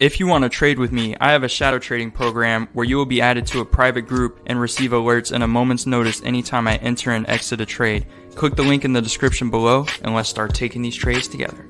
If you want to trade with me, I have a shadow trading program where you will be added to a private group and receive alerts in a moment's notice anytime I enter and exit a trade. Click the link in the description below and let's start taking these trades together.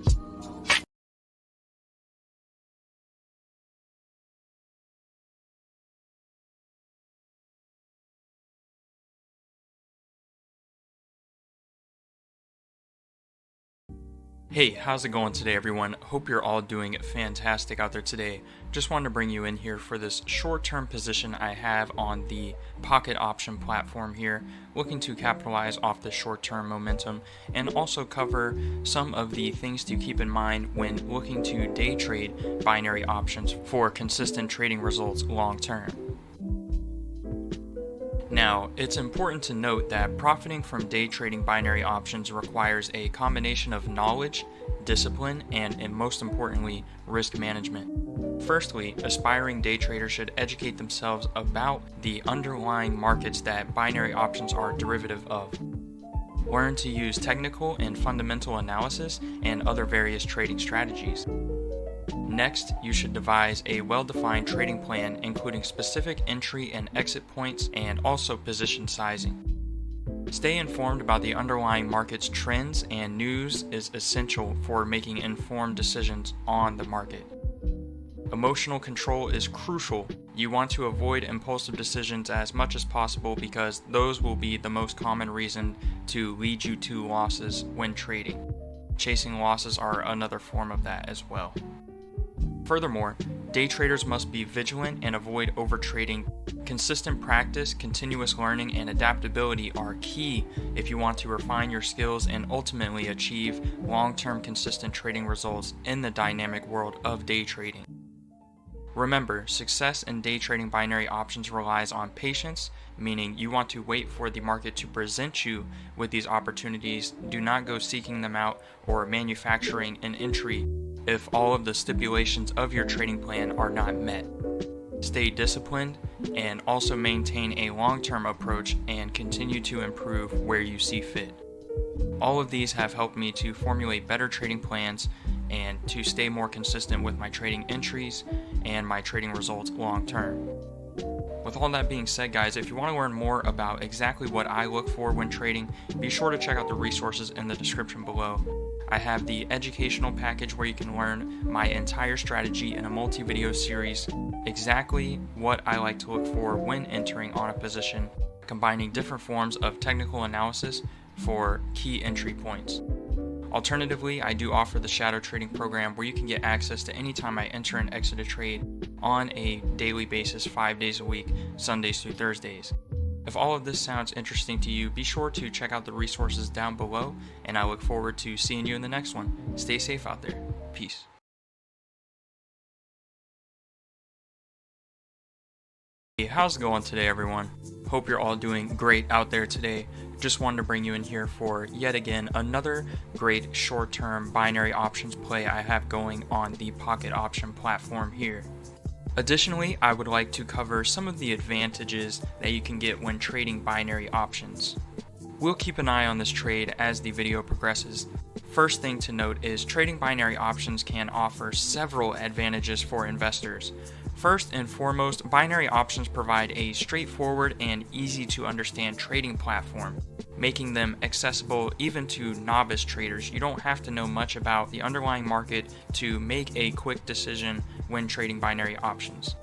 Hey, how's it going today, everyone? Hope you're all doing fantastic out there today. Just wanted to bring you in here for this short-term position I have on the pocket option platform here, looking to capitalize off the short-term momentum and also cover some of the things to keep in mind when looking to day trade binary options for consistent trading results long-term. Now, it's important to note that profiting from day trading binary options requires a combination of knowledge, discipline, and most importantly, risk management. Firstly, aspiring day traders should educate themselves about the underlying markets that binary options are derivative of. Learn to use technical and fundamental analysis and other various trading strategies. Next, you should devise a well-defined trading plan including specific entry and exit points and also position sizing. Stay informed about the underlying market's trends and news is essential for making informed decisions on the market. Emotional control is crucial. You want to avoid impulsive decisions as much as possible because those will be the most common reason to lead you to losses when trading. Chasing losses are another form of that as well. Furthermore, day traders must be vigilant and avoid overtrading. Consistent practice, continuous learning, and adaptability are key if you want to refine your skills and ultimately achieve long-term consistent trading results in the dynamic world of day trading. Remember, success in day trading binary options relies on patience, meaning you want to wait for the market to present you with these opportunities. Do not go seeking them out or manufacturing an entry if all of the stipulations of your trading plan are not met. Stay disciplined and also maintain a long-term approach and continue to improve where you see fit. All of these have helped me to formulate better trading plans and to stay more consistent with my trading entries and my trading results long term. With all that being said, guys, if you want to learn more about exactly what I look for when trading, be sure to check out the resources in the description below. I have the educational package where you can learn my entire strategy in a multi-video series, exactly what I like to look for when entering on a position, combining different forms of technical analysis for key entry points. Alternatively, I do offer the shadow trading program where you can get access to any time I enter and exit a trade on a daily basis, 5 days a week, Sundays through Thursdays. If all of this sounds interesting to you, be sure to check out the resources down below, and I look forward to seeing you in the next one. Stay safe out there. Peace. Hey, how's it going today, everyone? Hope you're all doing great out there today. Just wanted to bring you in here for yet again another great short-term binary options play I have going on the pocket option platform here. Additionally, I would like to cover some of the advantages that you can get when trading binary options. We'll keep an eye on this trade as the video progresses. First thing to note is trading binary options can offer several advantages for investors. First and foremost, binary options provide a straightforward and easy to understand trading platform, making them accessible even to novice traders. You don't have to know much about the underlying market to make a quick decision when trading binary options.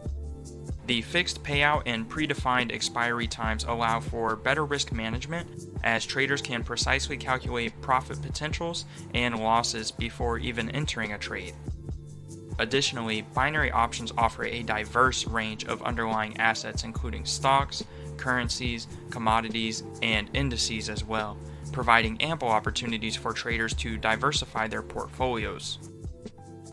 The fixed payout and predefined expiry times allow for better risk management, as traders can precisely calculate profit potentials and losses before even entering a trade. Additionally, binary options offer a diverse range of underlying assets including stocks, currencies, commodities, and indices as well, providing ample opportunities for traders to diversify their portfolios.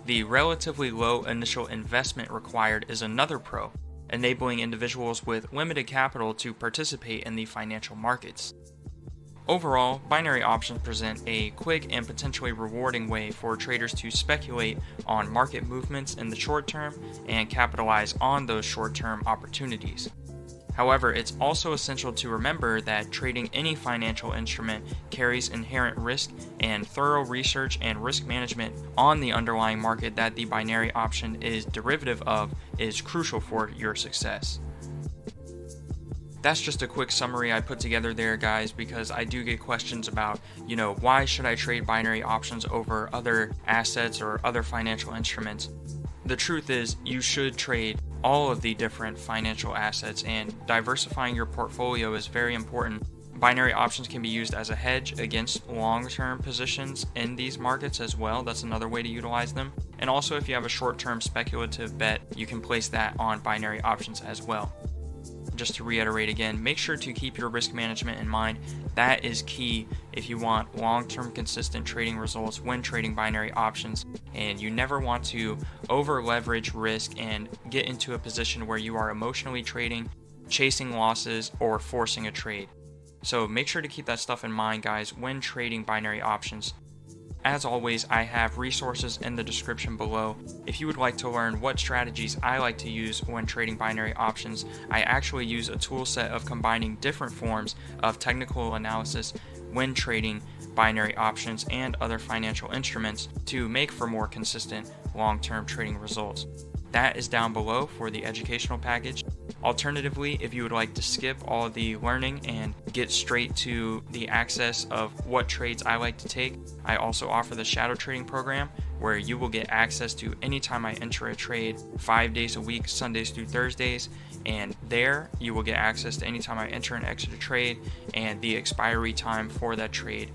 The relatively low initial investment required is another pro, enabling individuals with limited capital to participate in the financial markets. Overall, binary options present a quick and potentially rewarding way for traders to speculate on market movements in the short term and capitalize on those short-term opportunities. However, it's also essential to remember that trading any financial instrument carries inherent risk, and thorough research and risk management on the underlying market that the binary option is derivative of is crucial for your success. That's just a quick summary I put together there, guys, because I do get questions about, why should I trade binary options over other assets or other financial instruments? The truth is, you should trade all of the different financial assets, and diversifying your portfolio is very important. Binary options can be used as a hedge against long-term positions in these markets as well. That's another way to utilize them. And also, if you have a short-term speculative bet, you can place that on binary options as well. Just to reiterate again, make sure to keep your risk management in mind. That is key if you want long-term consistent trading results when trading binary options, and you never want to over leverage risk and get into a position where you are emotionally trading, chasing losses, or forcing a trade. So make sure to keep that stuff in mind, guys, when trading binary options. As always, I have resources in the description below. If you would like to learn what strategies I like to use when trading binary options, I actually use a tool set of combining different forms of technical analysis when trading binary options and other financial instruments to make for more consistent long-term trading results. That is down below for the educational package. Alternatively, if you would like to skip all of the learning and get straight to the access of what trades I like to take, I also offer the shadow trading program, where you will get access to anytime I enter a trade 5 days a week, Sundays through Thursdays, and there you will get access to anytime I enter and exit a trade and the expiry time for that trade.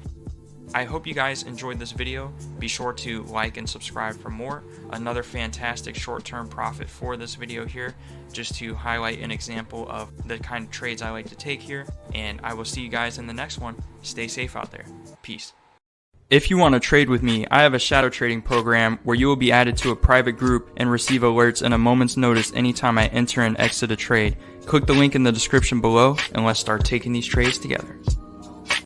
I hope you guys enjoyed this video. Be sure to like and subscribe for more. Another fantastic short-term profit for this video here, just to highlight an example of the kind of trades I like to take here. And I will see you guys in the next one. Stay safe out there. Peace. If you want to trade with me, I have a shadow trading program where you will be added to a private group and receive alerts in a moment's notice anytime I enter and exit a trade. Click the link in the description below and let's start taking these trades together.